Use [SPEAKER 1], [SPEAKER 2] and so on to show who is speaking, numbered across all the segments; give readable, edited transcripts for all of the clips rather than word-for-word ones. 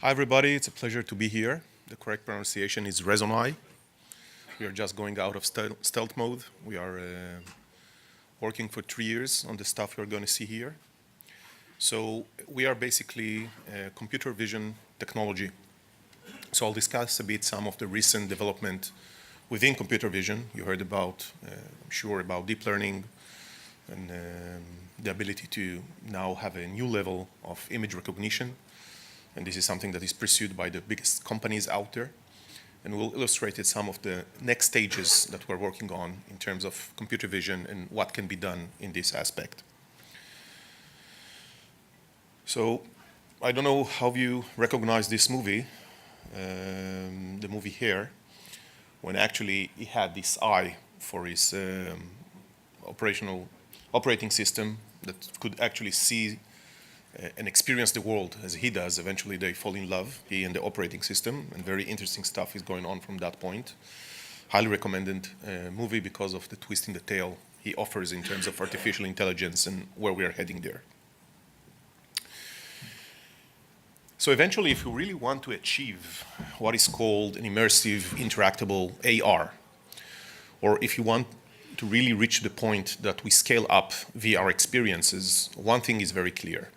[SPEAKER 1] Hi everybody, it's a pleasure to be here. The correct pronunciation is Resonai. We are just going out of stealth mode. We are working for 3 years on the stuff you're going to see here. So we are basically computer vision technology. So I'll discuss a bit some of the recent development within computer vision. You heard about, I'm sure, about deep learning and the ability to now have a new level of image recognition. And this is something that is pursued by the biggest companies out there. And we'll illustrate some of the next stages that we're working on in terms of computer vision and what can be done in this aspect. So I don't know how you recognize this movie, the movie here, when actually he had this eye for his operating system that could actually see and experience the world as he does. Eventually they fall in love, he and the operating system, and very interesting stuff is going on from that point. Highly recommended movie because of the twist in the tail he offers in terms of artificial intelligence and where we are heading there. So eventually, if you really want to achieve what is called an immersive interactive AR, or if you want to really reach the point that we scale up VR experiences, one thing is very clear.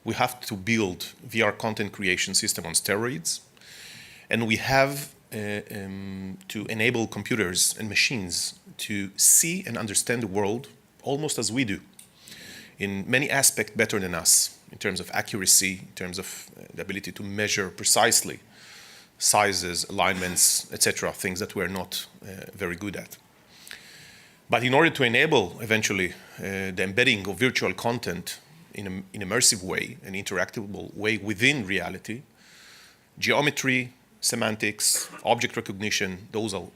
[SPEAKER 1] We have to build VR content creation system on steroids, and we have to enable computers and machines to see and understand the world almost as we do, in many aspects better than us, in terms of accuracy, in terms of the ability to measure precisely sizes, alignments, etc., things that we're not very good at. But in order to enable eventually the embedding of virtual content in an immersive way, an interactive way within reality, geometry, semantics, object recognition, those are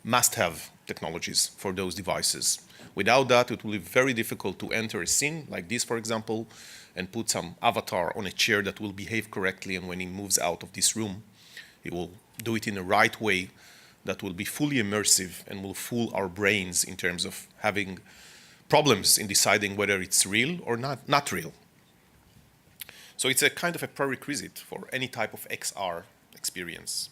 [SPEAKER 1] must-have technologies for those devices. Without that, it will be very difficult to enter a scene like this, for example, and put some avatar on a chair that will behave correctly, and when he moves out of this room, he will do it in the right way that will be fully immersive and will fool our brains in terms of having problems in deciding whether it's real or not real. So it's a kind of a prerequisite for any type of XR experience.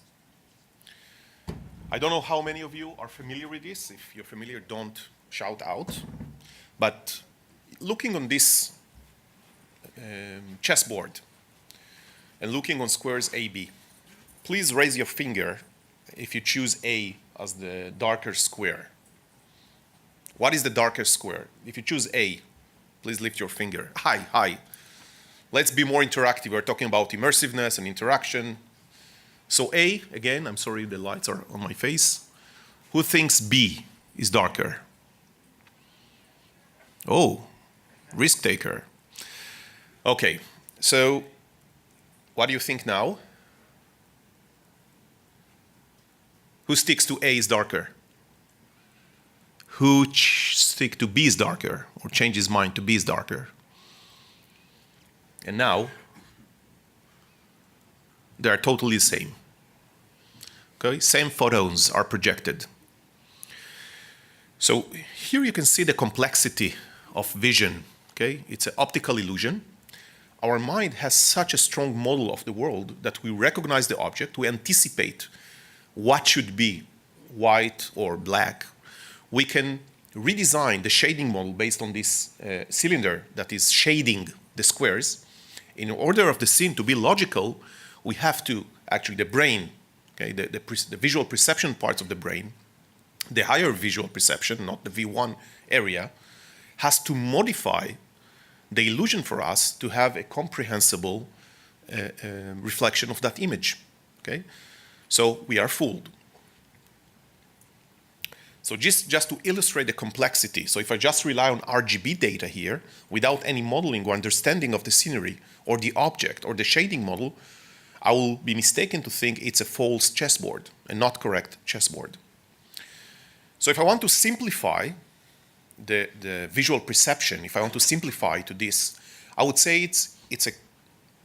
[SPEAKER 1] I don't know how many of you are familiar with this. If you're familiar, don't shout out. But looking on this chessboard and looking on squares AB, please raise your finger if you choose A as the darker square. What is the darker square? If you choose A, please lift your finger. Hi. Let's be more interactive. We're talking about immersiveness and interaction. So A, again, I'm sorry the lights are on my face. Who thinks B is darker? Oh, risk taker. Okay, so what do you think now? Who sticks to A is darker? Who stick to B is darker, or change his mind to B is darker? And now, they are totally the same. Okay, same photons are projected. So here you can see the complexity of vision. Okay, it's an optical illusion. Our mind has such a strong model of the world that we recognize the object, we anticipate what should be white or black. We can redesign the shading model based on this cylinder that is shading the squares. In order of the scene to be logical, we have to, actually the brain, okay, the visual perception parts of the brain, the higher visual perception, not the V1 area, has to modify the illusion for us to have a comprehensible reflection of that image. Okay? So we are fooled. So just to illustrate the complexity, so if I just rely on RGB data here, without any modeling or understanding of the scenery or the object or the shading model, I will be mistaken to think it's a false chessboard and not correct chessboard. So if I want to simplify the visual perception, if I want to simplify to this, I would say it's a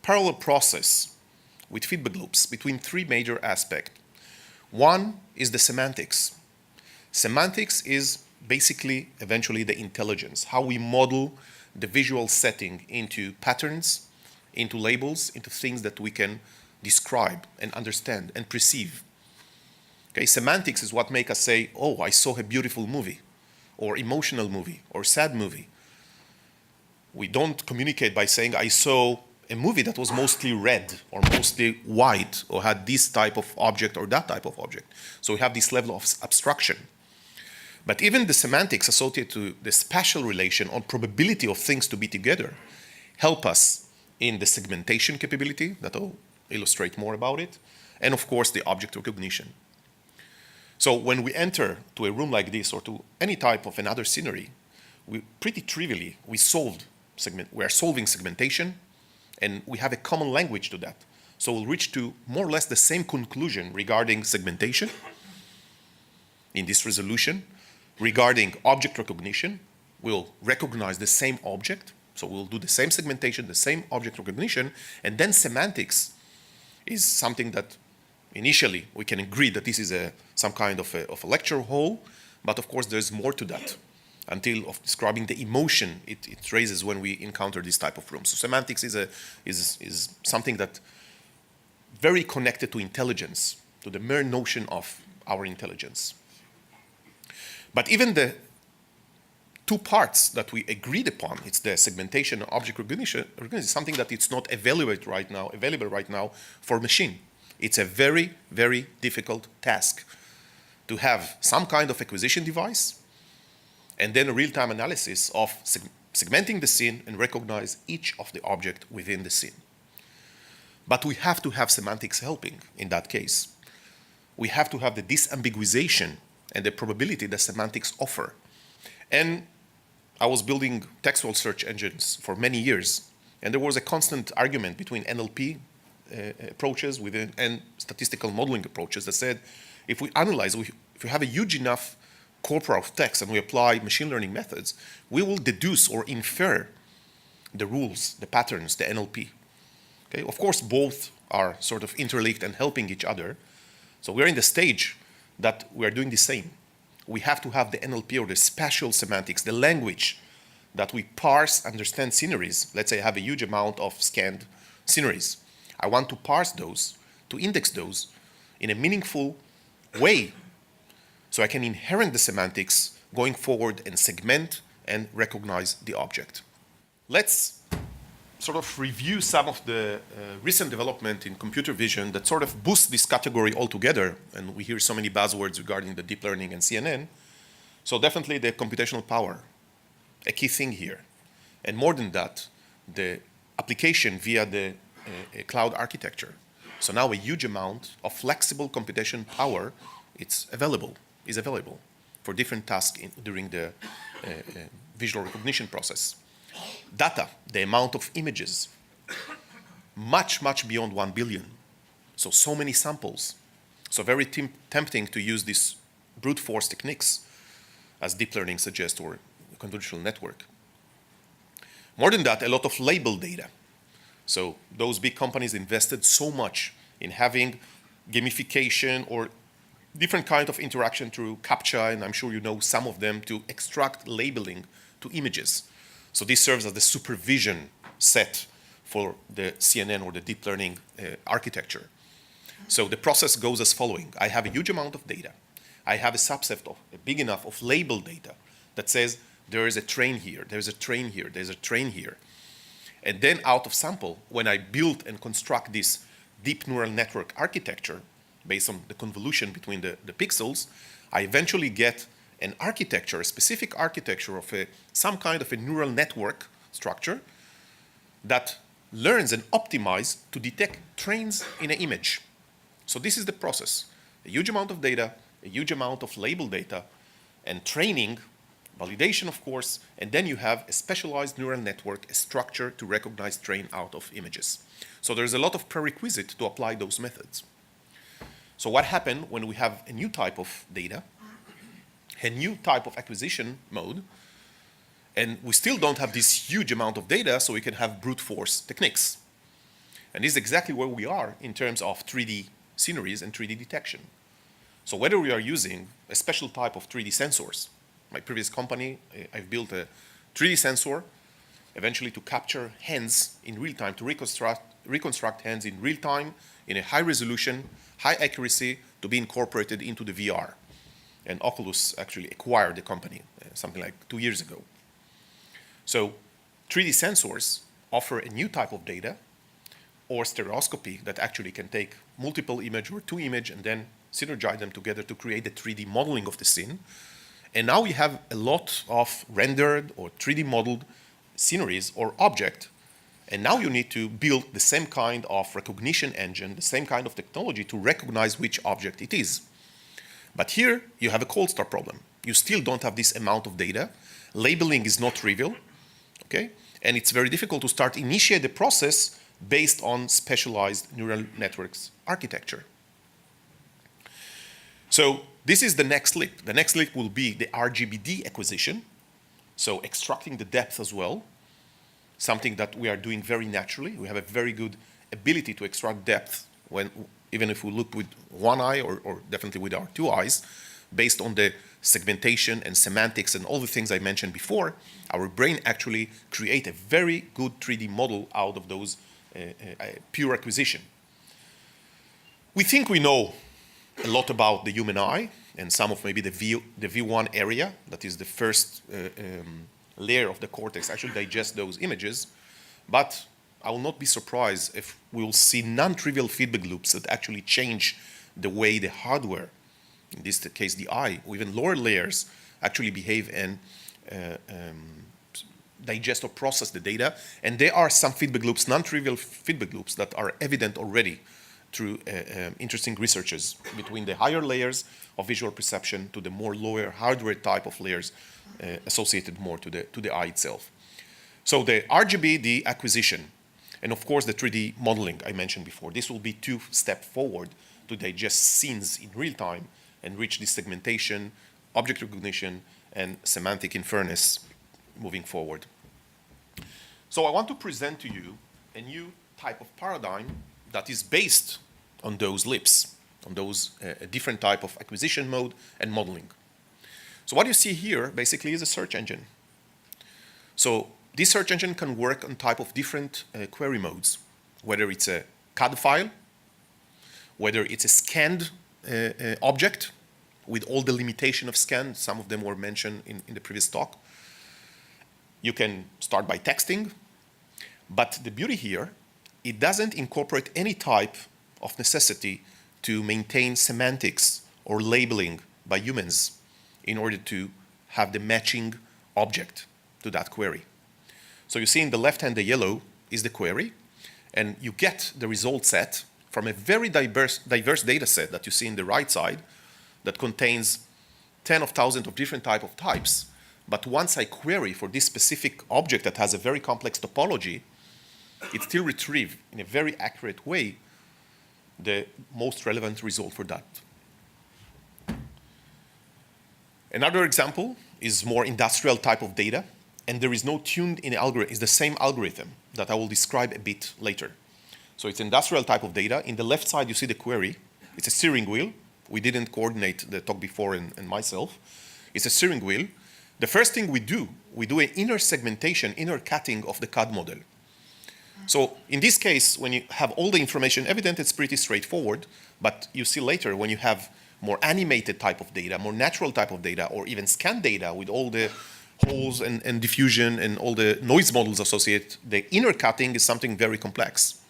[SPEAKER 1] parallel process with feedback loops between three major aspects. One is the semantics. Semantics is basically, eventually, the intelligence, how we model the visual setting into patterns, into labels, into things that we can describe and understand and perceive. Okay, semantics is what makes us say, oh, I saw a beautiful movie, or emotional movie, or sad movie. We don't communicate by saying, I saw a movie that was mostly red, or mostly white, or had this type of object or that type of object. So we have this level of abstraction. But even the semantics associated to the spatial relation or probability of things to be together help us in the segmentation capability, that I'll illustrate more about it, and of course the object recognition. So when we enter to a room like this or to any type of another scenery, we pretty trivially, we are solving segmentation, and we have a common language to that. So we'll reach to more or less the same conclusion regarding segmentation in this resolution. Regarding object recognition, we'll recognize the same object. So we'll do the same segmentation, the same object recognition, and then semantics is something that initially we can agree that this is some kind of a lecture hall, but of course there's more to that until of describing the emotion it raises when we encounter this type of room. So semantics is something that very connected to intelligence, to the mere notion of our intelligence. But even the two parts that we agreed upon, it's the segmentation and object recognition, is something that it's not available right now for machine. It's a very, very difficult task to have some kind of acquisition device and then a real-time analysis of segmenting the scene and recognize each of the object within the scene. But we have to have semantics helping in that case. We have to have the disambiguation and the probability that semantics offer. And I was building textual search engines for many years, and there was a constant argument between NLP approaches and statistical modeling approaches that said, if we analyze, if we have a huge enough corpora of text and we apply machine learning methods, we will deduce or infer the rules, the patterns, the NLP. Okay? Of course, both are sort of interlinked and helping each other. So we're in the stage that we are doing the same. We have to have the NLP or the spatial semantics, the language that we parse, understand sceneries. Let's say I have a huge amount of scanned sceneries. I want to parse those, to index those in a meaningful way so I can inherit the semantics going forward and segment and recognize the object. Let's sort of review some of the recent development in computer vision that sort of boosts this category altogether. And we hear so many buzzwords regarding the deep learning and CNN. So definitely the computational power, a key thing here. And more than that, the application via the cloud architecture. So now a huge amount of flexible computation power is available for different tasks during the visual recognition process. Data, the amount of images, much, much beyond 1 billion. So many samples. So very tempting to use these brute force techniques as deep learning suggests or convolutional network. More than that, a lot of label data. So those big companies invested so much in having gamification or different kind of interaction through CAPTCHA, and I'm sure you know some of them, to extract labeling to images. So this serves as the supervision set for the CNN or the deep learning architecture. So the process goes as following. I have a huge amount of data. I have a subset of big enough of label data that says there is a train here, there's a train here, there's a train here. And then out of sample, when I build and construct this deep neural network architecture based on the convolution between the pixels, I eventually get an architecture, a specific architecture of some kind of a neural network structure that learns and optimizes to detect trains in an image. So this is the process. A huge amount of data, a huge amount of label data, and training, validation, of course, and then you have a specialized neural network, a structure to recognize train out of images. So there's a lot of prerequisite to apply those methods. So what happened when we have a new type of data, a new type of acquisition mode, and we still don't have this huge amount of data, so we can have brute force techniques. And this is exactly where we are in terms of 3D sceneries and 3D detection. So whether we are using a special type of 3D sensors, my previous company, I've built a 3D sensor eventually to capture hands in real time, to reconstruct hands in real time in a high resolution, high accuracy, to be incorporated into the VR. And Oculus actually acquired the company something like 2 years ago. So 3D sensors offer a new type of data, or stereoscopy, that actually can take multiple image or 2 image and then synergize them together to create the 3D modeling of the scene. And now we have a lot of rendered or 3D modeled sceneries or object. And now you need to build the same kind of recognition engine, the same kind of technology to recognize which object it is. But here you have a cold start problem. You still don't have this amount of data. Labeling is not trivial, okay? And it's very difficult to start initiate the process based on specialized neural networks architecture. So this is the next leap. The next leap will be the RGBD acquisition, so extracting the depth as well, something that we are doing very naturally. We have a very good ability to extract depth even if we look with one eye or definitely with our 2 eyes, based on the segmentation and semantics and all the things I mentioned before. Our brain actually create a very good 3D model out of those pure acquisition. We think we know a lot about the human eye and some of maybe the V1 area, that is the first layer of the cortex, actually digest those images. But I will not be surprised if we will see non-trivial feedback loops that actually change the way the hardware, in this case the eye, or even lower layers, actually behave and digest or process the data. And there are some feedback loops, non-trivial feedback loops, that are evident already through interesting researches between the higher layers of visual perception to the more lower hardware type of layers associated more to the eye itself. So the RGB, the acquisition, and of course the 3D modeling I mentioned before. This will be 2 steps forward to digest scenes in real time and reach this segmentation, object recognition, and semantic inference moving forward. So I want to present to you a new type of paradigm that is based on those leaps, on those different type of acquisition mode and modeling. So what you see here basically is a search engine. So this search engine can work on type of different query modes, whether it's a CAD file, whether it's a scanned object with all the limitation of scan. Some of them were mentioned in the previous talk. You can start by texting, but the beauty here, it doesn't incorporate any type of necessity to maintain semantics or labeling by humans in order to have the matching object to that query. So you see in the left hand, the yellow is the query, and you get the result set from a very diverse data set that you see in the right side that contains 10 of thousands of different types. But once I query for this specific object that has a very complex topology, it still retrieves in a very accurate way the most relevant result for that. Another example is more industrial type of data, and there is no tuned in algorithm. It's the same algorithm that I will describe a bit later. So it's industrial type of data. In the left side, you see the query. It's a steering wheel. We didn't coordinate the talk before and myself. It's a steering wheel. The first thing we do an inner segmentation, inner cutting of the CAD model. So in this case, when you have all the information evident, it's pretty straightforward. But you see later when you have more animated type of data, more natural type of data, or even scanned data with all the holes and diffusion and all the noise models associated, the inner cutting is something very complex.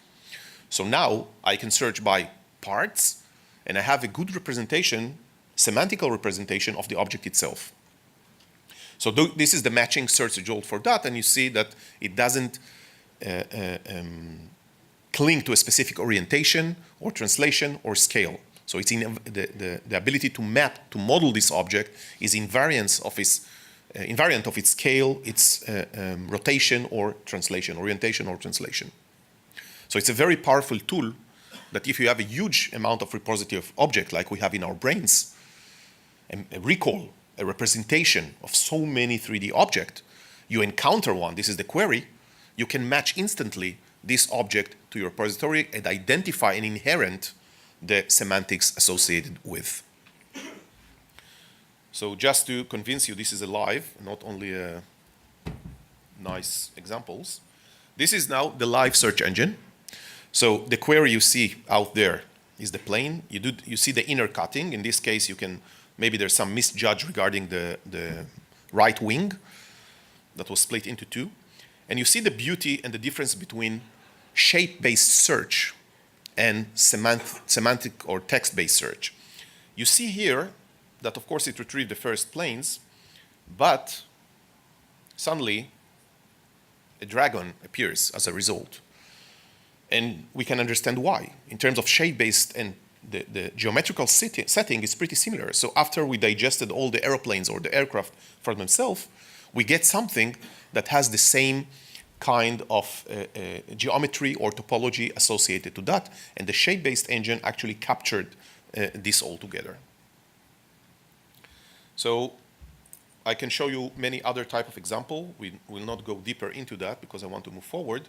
[SPEAKER 1] So now I can search by parts, and I have a good representation, semantical representation of the object itself. So this is the matching search result for that, and you see that it doesn't cling to a specific orientation or translation or scale. So it's in the ability to map, to model this object is invariant of its scale, its rotation or translation, orientation or translation. So it's a very powerful tool that if you have a huge amount of repository of object like we have in our brains, a recall, a representation of so many 3D objects, you encounter one, this is the query, you can match instantly this object to your repository and identify and inherit the semantics associated with. So just to convince you, this is a live, not only a nice examples. This is now the live search engine. So the query you see out there is the plane. You see the inner cutting. In this case, maybe there's some misjudge regarding the right wing that was split into two. And you see the beauty and the difference between shape-based search and semantic or text-based search. You see here that, of course, it retrieved the first planes, but suddenly a dragon appears as a result. And we can understand why. In terms of shape-based and the geometrical setting is pretty similar. So after we digested all the airplanes or the aircraft for themselves, we get something that has the same kind of geometry or topology associated to that. And the shape-based engine actually captured this all together. So I can show you many other type of example. We will not go deeper into that because I want to move forward.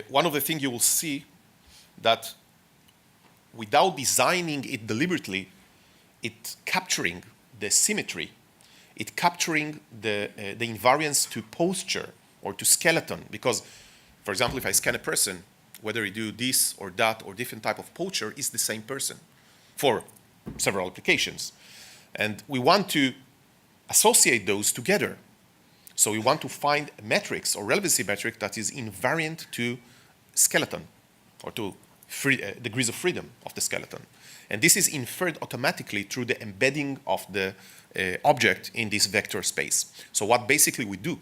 [SPEAKER 1] One of the things you will see that without designing it deliberately, it capturing the symmetry, it capturing the invariance to posture or to skeleton. Because, for example, if I scan a person, whether you do this or that or different type of posture, is the same person for several applications. And we want to associate those together. So we want to find metrics or relevancy metric that is invariant to skeleton or to degrees of freedom of the skeleton. And this is inferred automatically through the embedding of the object in this vector space. So what basically we do,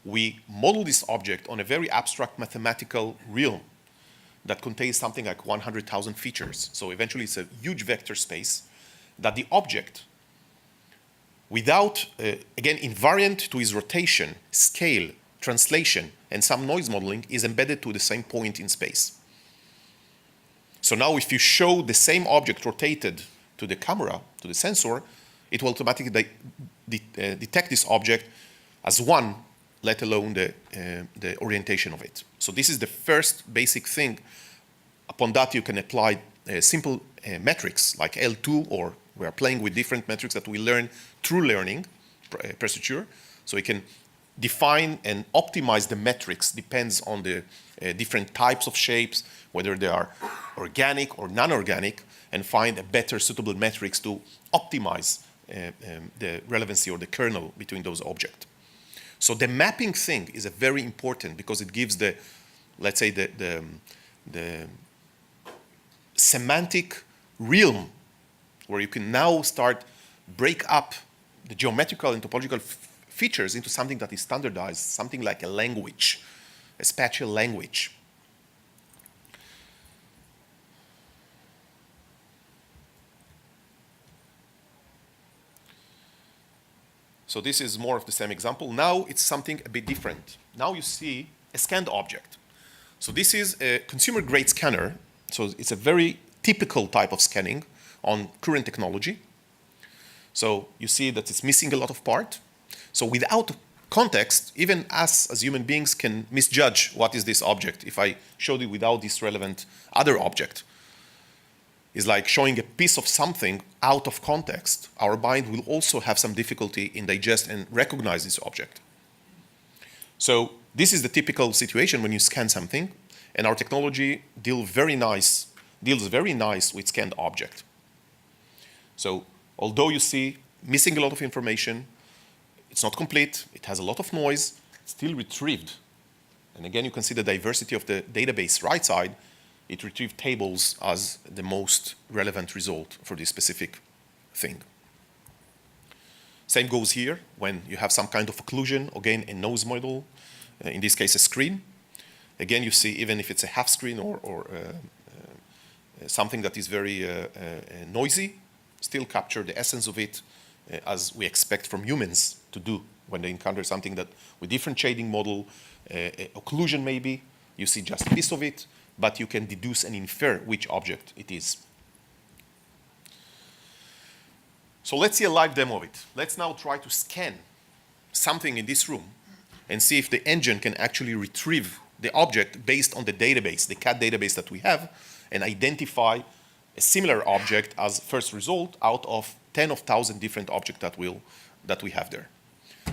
[SPEAKER 1] we model this object on a very abstract mathematical realm that contains something like 100,000 features. So eventually it's a huge vector space that the object, without, again, invariant to its rotation, scale, translation, and some noise modeling, is embedded to the same point in space. So now if you show the same object rotated to the camera, to the sensor, it will automatically detect this object as one, let alone the orientation of it. So this is the first basic thing. Upon that, you can apply simple metrics like L2, or we are playing with different metrics that we learn through learning, procedure. So we can define and optimize the metrics, depends on the different types of shapes, whether they are organic or non-organic, and find a better suitable metrics to optimize the relevancy or the kernel between those objects. So the mapping thing is a very important because it gives the, let's say, the semantic realm where you can now start break up the geometrical and topological features into something that is standardized, something like a language, a spatial language. So this is more of the same example. Now it's something a bit different. Now you see a scanned object. So this is a consumer-grade scanner. So it's a very typical type of scanning on current technology. So you see that it's missing a lot of part. So without context, even us as human beings can misjudge what is this object if I showed it without this relevant other object. It's like showing a piece of something out of context. Our mind will also have some difficulty in digest and recognize this object. So this is the typical situation when you scan something, and our technology deals very nice with scanned object. So although you see missing a lot of information, it's not complete, it has a lot of noise, it's still retrieved. And again, you can see the diversity of the database right side. It retrieved tables as the most relevant result for this specific thing. Same goes here when you have some kind of occlusion, again, a nose model, in this case, a screen. Again, you see, even if it's a half screen or something that is very noisy, still capture the essence of it as we expect from humans to do when they encounter something that with different shading model, occlusion maybe, you see just a piece of it, but you can deduce and infer which object it is. So let's see a live demo of it. Let's now try to scan something in this room and see if the engine can actually retrieve the object based on the database, the CAD database that we have, and identify a similar object as first result out of 10,000 different objects that we have there.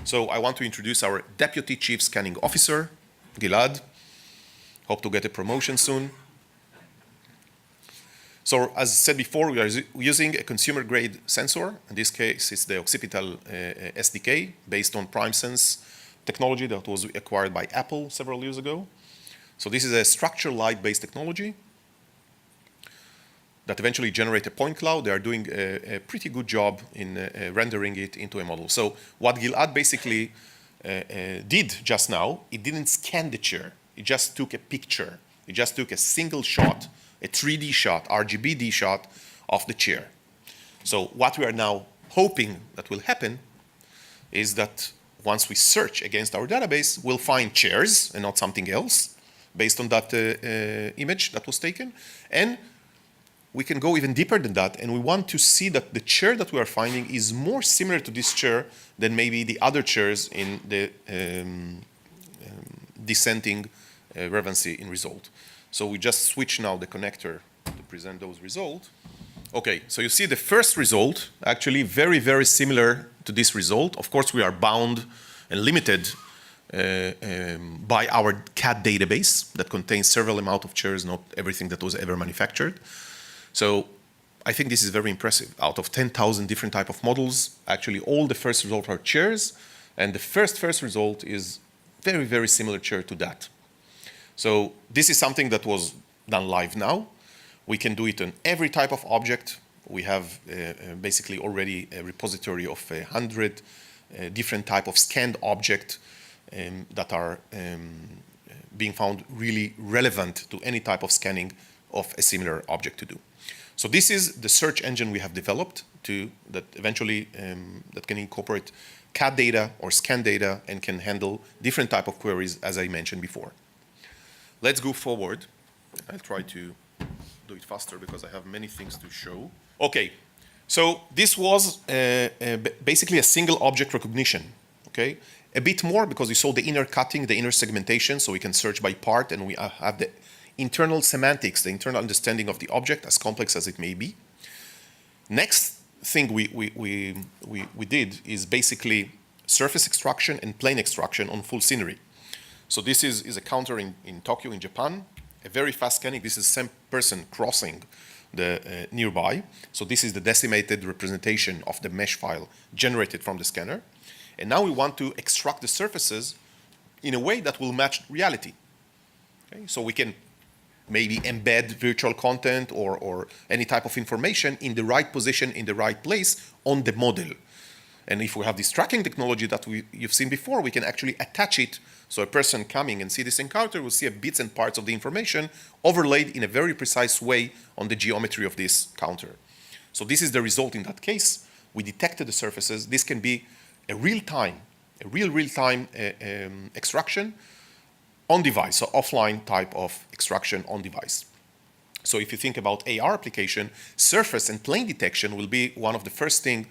[SPEAKER 1] So I want to introduce our Deputy Chief Scanning Officer, Gilad. Hope to get a promotion soon. So as said before, we are using a consumer-grade sensor. In this case, it's the occipital SDK based on PrimeSense technology that was acquired by Apple several years ago. So this is a structured light-based technology that eventually generate a point cloud. They are doing a pretty good job in rendering it into a model. So what Gilad basically did just now, it didn't scan the chair. It just took a picture. It just took a single shot, a 3D shot, RGBD shot of the chair. So what we are now hoping that will happen is that once we search against our database, we'll find chairs and not something else based on that image that was taken. And we can go even deeper than that, and we want to see that the chair that we are finding is more similar to this chair than maybe the other chairs in the dissenting relevancy in result. So we just switch now the connector to present those results. Okay, so you see the first result, actually very, very similar to this result. Of course, we are bound and limited by our CAD database that contains several amount of chairs, not everything that was ever manufactured. So I think this is very impressive. Out of 10,000 different type of models, actually all the first results are chairs, and the first result is very, very similar chair to that. So this is something that was done live now. We can do it on every type of object. We have basically already a repository of 100 different type of scanned object that are being found really relevant to any type of scanning of a similar object to do. So this is the search engine we have developed that eventually that can incorporate CAD data or scan data and can handle different type of queries as I mentioned before. Let's go forward. I'll try to do it faster because I have many things to show. Okay, so this was basically a single object recognition, okay? A bit more because you saw the inner cutting, the inner segmentation, so we can search by part, and we have the internal semantics, the internal understanding of the object, as complex as it may be. Next thing we did is basically surface extraction and plane extraction on full scenery. So this is a counter in Tokyo, in Japan, a very fast scanning. This is the same person crossing the nearby. So this is the decimated representation of the mesh file generated from the scanner. And now we want to extract the surfaces in a way that will match reality. Okay? So we can maybe embed virtual content or any type of information in the right position, in the right place on the model. And if we have this tracking technology that you've seen before, we can actually attach it. So a person coming and see this encounter will see bits and parts of the information overlaid in a very precise way on the geometry of this counter. So this is the result in that case. We detected the surfaces. This can be a real-time extraction on device, so offline type of extraction on device. So if you think about AR application, surface and plane detection will be one of the first thing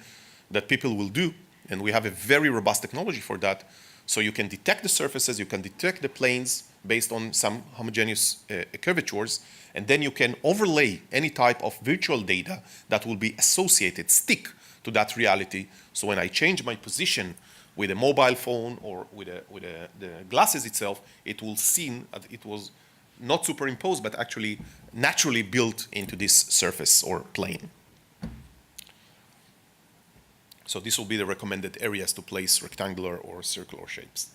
[SPEAKER 1] that people will do, and we have a very robust technology for that. So you can detect the surfaces, you can detect the planes based on some homogeneous curvatures, and then you can overlay any type of virtual data that will be associated, stick to that reality. So when I change my position with a mobile phone or with the glasses itself, it will seem that it was not superimposed, but actually naturally built into this surface or plane. So this will be the recommended areas to place rectangular or circular shapes.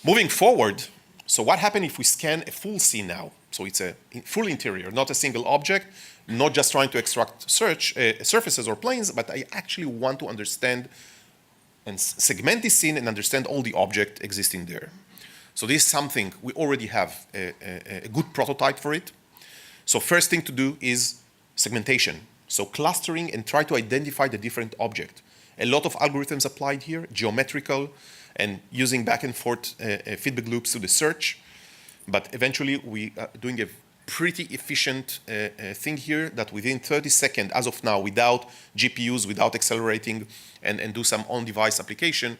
[SPEAKER 1] Moving forward, so what happens if we scan a full scene now? So it's a full interior, not a single object, not just trying to extract surfaces or planes, but I actually want to understand and segment this scene and understand all the objects existing there. So this is something we already have a good prototype for it. So first thing to do is segmentation. So clustering and try to identify the different object. A lot of algorithms applied here, geometrical, and using back and forth feedback loops to the search. But eventually we are doing a pretty efficient thing here that within 30 seconds, as of now, without GPUs, without accelerating and do some on-device application,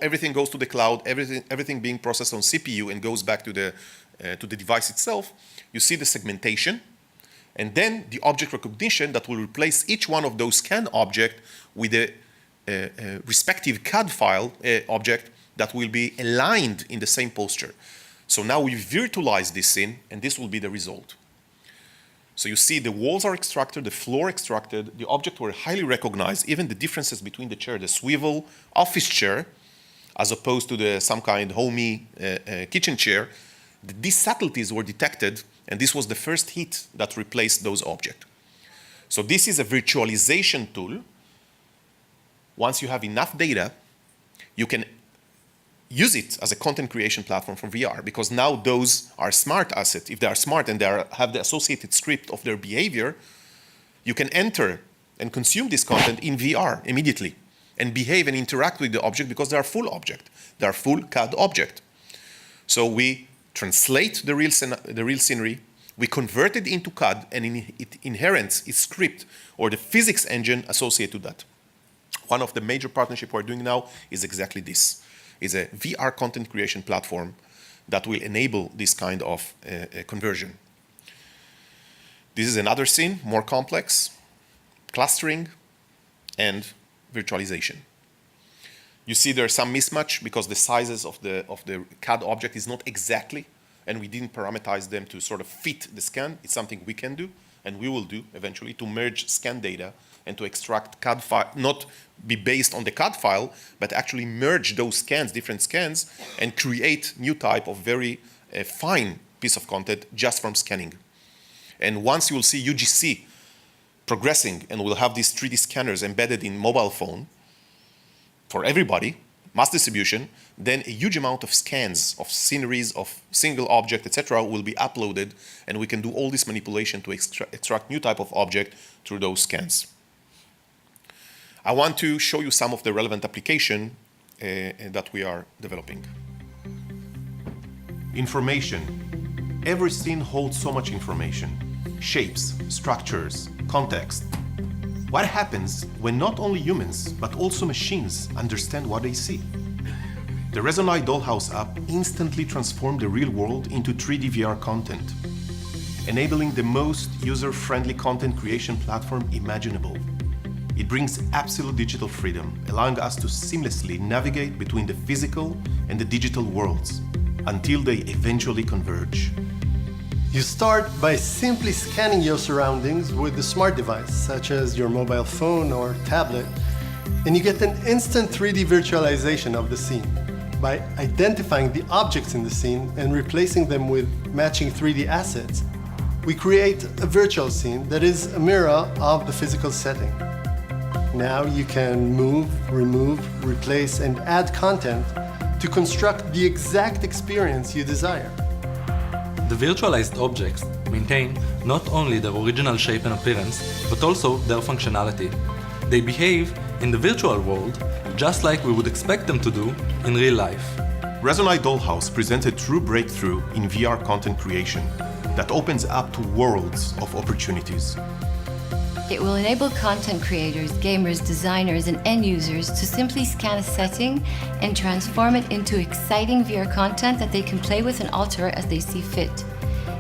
[SPEAKER 1] everything goes to the cloud, everything being processed on CPU and goes back to the device itself. You see the segmentation, and then the object recognition that will replace each one of those scanned objects with a respective CAD file object that will be aligned in the same posture. So now we virtualize this scene, and this will be the result. So you see the walls are extracted, the floor extracted, the object were highly recognized, even the differences between the chair, the swivel office chair, as opposed to some kind homey kitchen chair, these subtleties were detected, and this was the first hit that replaced those objects. So this is a virtualization tool. Once you have enough data, you can use it as a content creation platform for VR, because now those are smart assets. If they are smart and they have the associated script of their behavior, you can enter and consume this content in VR immediately and behave and interact with the object because they are full object. They are full CAD object. So we translate the real scenery, we convert it into CAD, and it inherits its script or the physics engine associated to that. One of the major partnerships we're doing now is exactly this. Is a VR content creation platform that will enable this kind of conversion. This is another scene, more complex, clustering and virtualization. You see there's some mismatch because the sizes of the CAD object is not exactly, and we didn't parameterize them to sort of fit the scan. It's something we can do, and we will do eventually, to merge scan data and to extract CAD file, not be based on the CAD file, but actually merge those scans, different scans, and create new type of very fine piece of content just from scanning. And once you will see UGC progressing, and we'll have these 3D scanners embedded in mobile phone for everybody, mass distribution, then a huge amount of scans of sceneries, of single object, etc., will be uploaded, and we can do all this manipulation to extract new type of object through those scans. I want to show you some of the relevant application that we are developing. Information. Every scene holds so much information. Shapes, structures, context. What happens when not only humans, but also machines understand what they see? The Resonai Dollhouse app instantly transformed the real world into 3D VR content, enabling the most user-friendly content creation platform imaginable. It brings absolute digital freedom, allowing us to seamlessly navigate between the physical and the digital worlds until they eventually converge.
[SPEAKER 2] You start by simply scanning your surroundings with a smart device, such as your mobile phone or tablet, and you get an instant 3D virtualization of the scene by identifying the objects in the scene and replacing them with matching 3D assets. We create a virtual scene that is a mirror of the physical setting. Now you can move, remove, replace, and add content to construct the exact experience you desire.
[SPEAKER 3] The virtualized objects maintain not only their original shape and appearance, but also their functionality. They behave in the virtual world just like we would expect them to do in real life.
[SPEAKER 1] Resonai Dollhouse presents a true breakthrough in VR content creation that opens up to worlds of opportunities.
[SPEAKER 4] It will enable content creators, gamers, designers, and end users to simply scan a setting and transform it into exciting VR content that they can play with and alter as they see fit.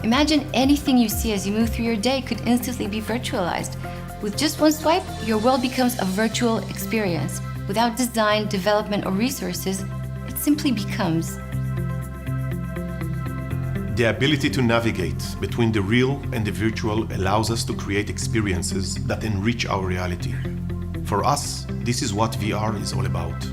[SPEAKER 4] Imagine anything you see as you move through your day could instantly be virtualized. With just one swipe, your world becomes a virtual experience. Without design, development, or resources, it simply becomes.
[SPEAKER 1] The ability to navigate between the real and the virtual allows us to create experiences that enrich our reality. For us, this is what VR is all about.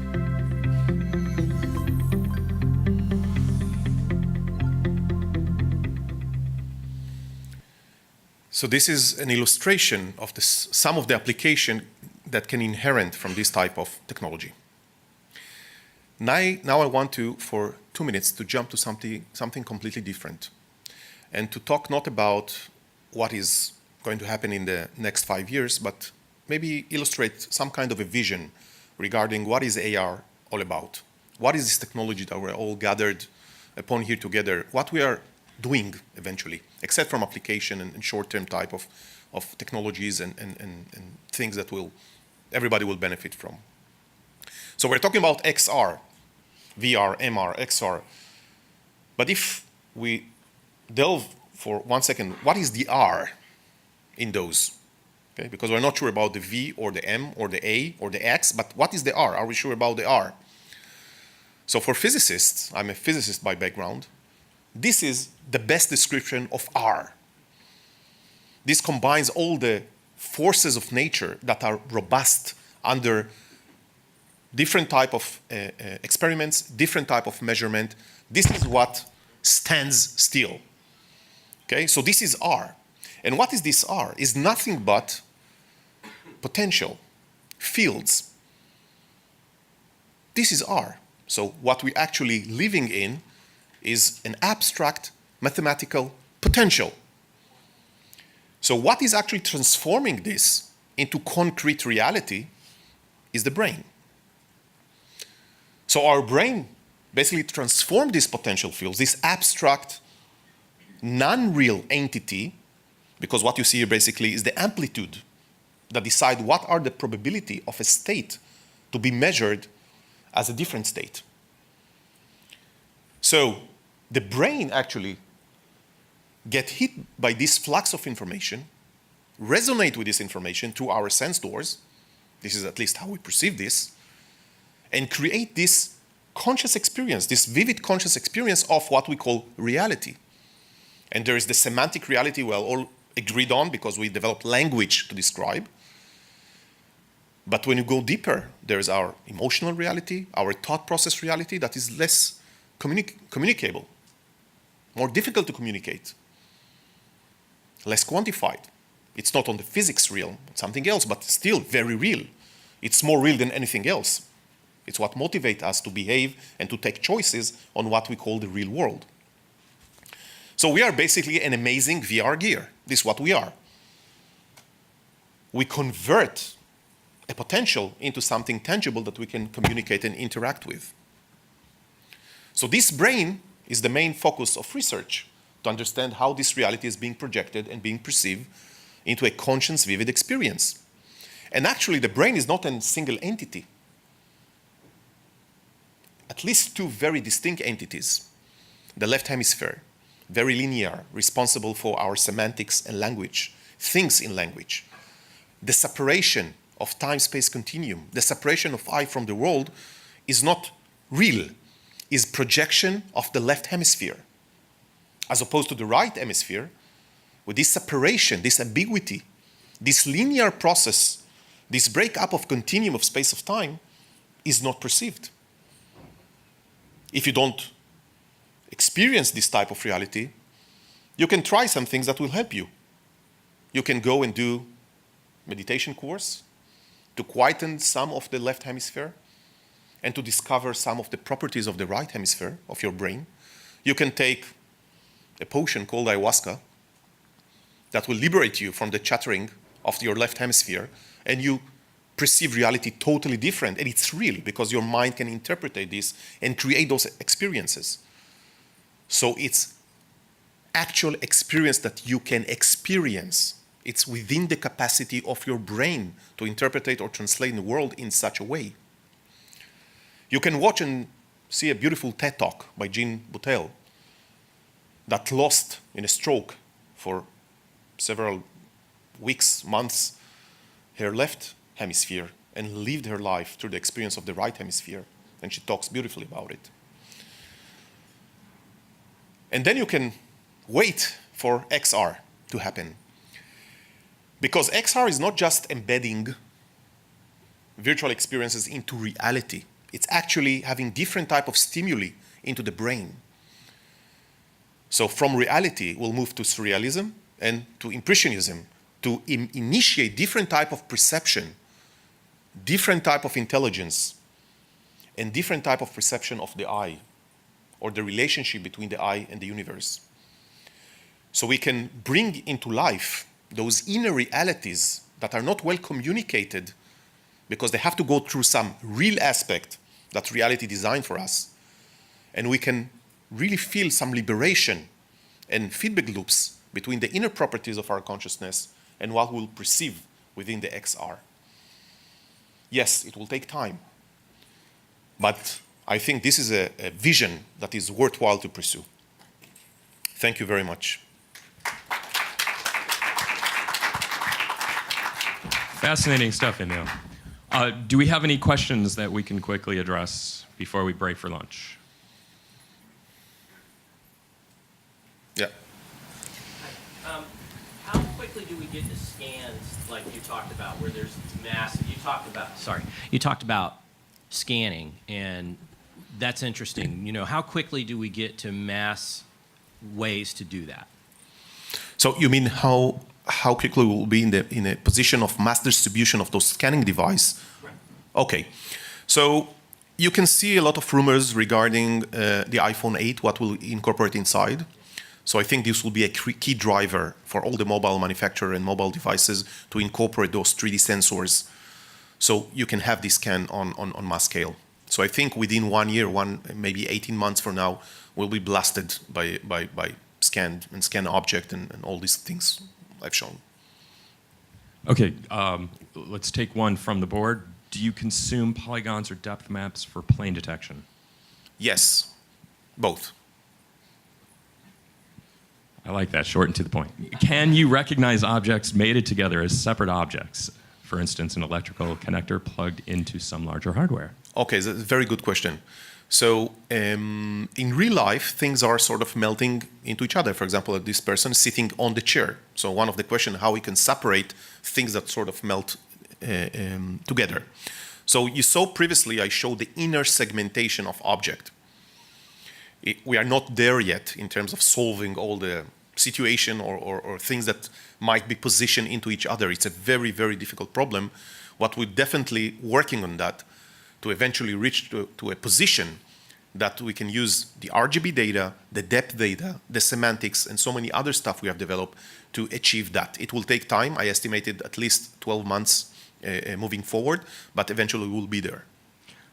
[SPEAKER 1] So this is an illustration of some of the application that can inherent from this type of technology. Now I want to, for 2 minutes, to jump to something completely different and to talk not about what is going to happen in the next 5 years, but maybe illustrate some kind of a vision regarding what is AR all about. What is this technology that we're all gathered upon here together? What we are doing eventually, except from application and short-term type of technologies and things that everybody will benefit from. So we're talking about XR, VR, MR, XR. But if we delve for 1 second, what is the R in those? Okay? Because we're not sure about the V or the M or the A or the X, but what is the R? Are we sure about the R? So for physicists, I'm a physicist by background, this is the best description of R. This combines all the forces of nature that are robust under different type of experiments, different type of measurement. This is what stands still. Okay, so this is R. And what is this R? Is nothing but potential, fields. This is R. So what we're actually living in is an abstract mathematical potential. So what is actually transforming this into concrete reality is the brain. So our brain basically transformed these potential fields, this abstract, non-real entity, because what you see here basically is the amplitude that decide what are the probability of a state to be measured as a different state. So the brain actually get hit by this flux of information, resonate with this information through our sense doors, this is at least how we perceive this, and create this conscious experience, this vivid conscious experience of what we call reality. And there is the semantic reality we all agreed on because we developed language to describe. But when you go deeper, there's our emotional reality, our thought process reality that is less communicable, more difficult to communicate, less quantified. It's not on the physics realm, it's something else, but still very real. It's more real than anything else. It's what motivates us to behave and to take choices on what we call the real world. So we are basically an amazing VR gear. This is what we are. We convert a potential into something tangible that we can communicate and interact with. So this brain is the main focus of research, to understand how this reality is being projected and being perceived into a conscious, vivid experience. And actually, the brain is not a single entity. At least two very distinct entities. The left hemisphere, very linear, responsible for our semantics and language, thinks in language. The separation of time-space continuum, the separation of I from the world is not real, is projection of the left hemisphere. As opposed to the right hemisphere, with this separation, this ambiguity, this linear process, this breakup of continuum of space of time is not perceived. If you don't experience this type of reality, you can try some things that will help you. You can go and do meditation course to quieten some of the left hemisphere and to discover some of the properties of the right hemisphere of your brain. You can take a potion called ayahuasca that will liberate you from the chattering of your left hemisphere, and you perceive reality totally different, and it's real because your mind can interpret this and create those experiences. So it's actual experience that you can experience. It's within the capacity of your brain to interpret or translate the world in such a way. You can watch and see a beautiful TED Talk by Jean Boutel that lost in a stroke for several weeks, months, her left hemisphere and lived her life through the experience of the right hemisphere. And she talks beautifully about it. And then you can wait for XR to happen. Because XR is not just embedding virtual experiences into reality. It's actually having different type of stimuli into the brain. So from reality, we'll move to surrealism and to impressionism to initiate different type of perception, different type of intelligence, and different type of perception of the I, or the relationship between the I and the universe. So we can bring into life those inner realities that are not well communicated because they have to go through some real aspect that reality designed for us. And we can really feel some liberation and feedback loops between the inner properties of our consciousness and what we'll perceive within the XR. Yes, it will take time, but I think this is a vision that is worthwhile to pursue. Thank you very much.
[SPEAKER 5] Fascinating stuff, Emil. Do we have any questions that we can quickly address before we break for lunch?
[SPEAKER 1] Yeah.
[SPEAKER 6] How quickly do we get to scans like you talked about, where there's massive? You talked about scanning, and that's interesting. You know, how quickly do we get to mass ways to do that?
[SPEAKER 1] So you mean how quickly we'll be in a position of mass distribution of those scanning device?
[SPEAKER 6] Right.
[SPEAKER 1] Okay. So you can see a lot of rumors regarding the iPhone 8, what will incorporate inside. So I think this will be a key driver for all the mobile manufacturer and mobile devices to incorporate those 3D sensors, so you can have this scan on mass scale. So I think within 1 year, maybe 18 months from now, we'll be blasted by scan object and all these things I've shown.
[SPEAKER 5] Okay, let's take one from the board. Do you consume polygons or depth maps for plane detection?
[SPEAKER 1] Yes, both.
[SPEAKER 5] I like that, short and to the point. Can you recognize objects mated together as separate objects? For instance, an electrical connector plugged into some larger hardware.
[SPEAKER 1] Okay, that's a very good question. So in real life, things are sort of melting into each other. For example, this person is sitting on the chair. So one of the questions, how we can separate things that sort of melt together. So you saw previously, I showed the inner segmentation of object. We are not there yet in terms of solving all the situation or things that might be positioned into each other. It's a very, very difficult problem. What we're definitely working on that to eventually reach to a position that we can use the RGB data, the depth data, the semantics, and so many other stuff we have developed to achieve that. It will take time. I estimated at least 12 months moving forward, but eventually we'll be there.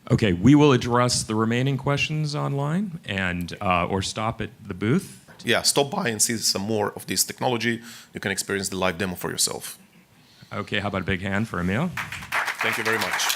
[SPEAKER 5] Okay, we will address the remaining questions online and or stop at the booth.
[SPEAKER 1] Yeah, stop by and see some more of this technology. You can experience the live demo for yourself.
[SPEAKER 5] Okay, how about a big hand for Emil?
[SPEAKER 1] Thank you very much.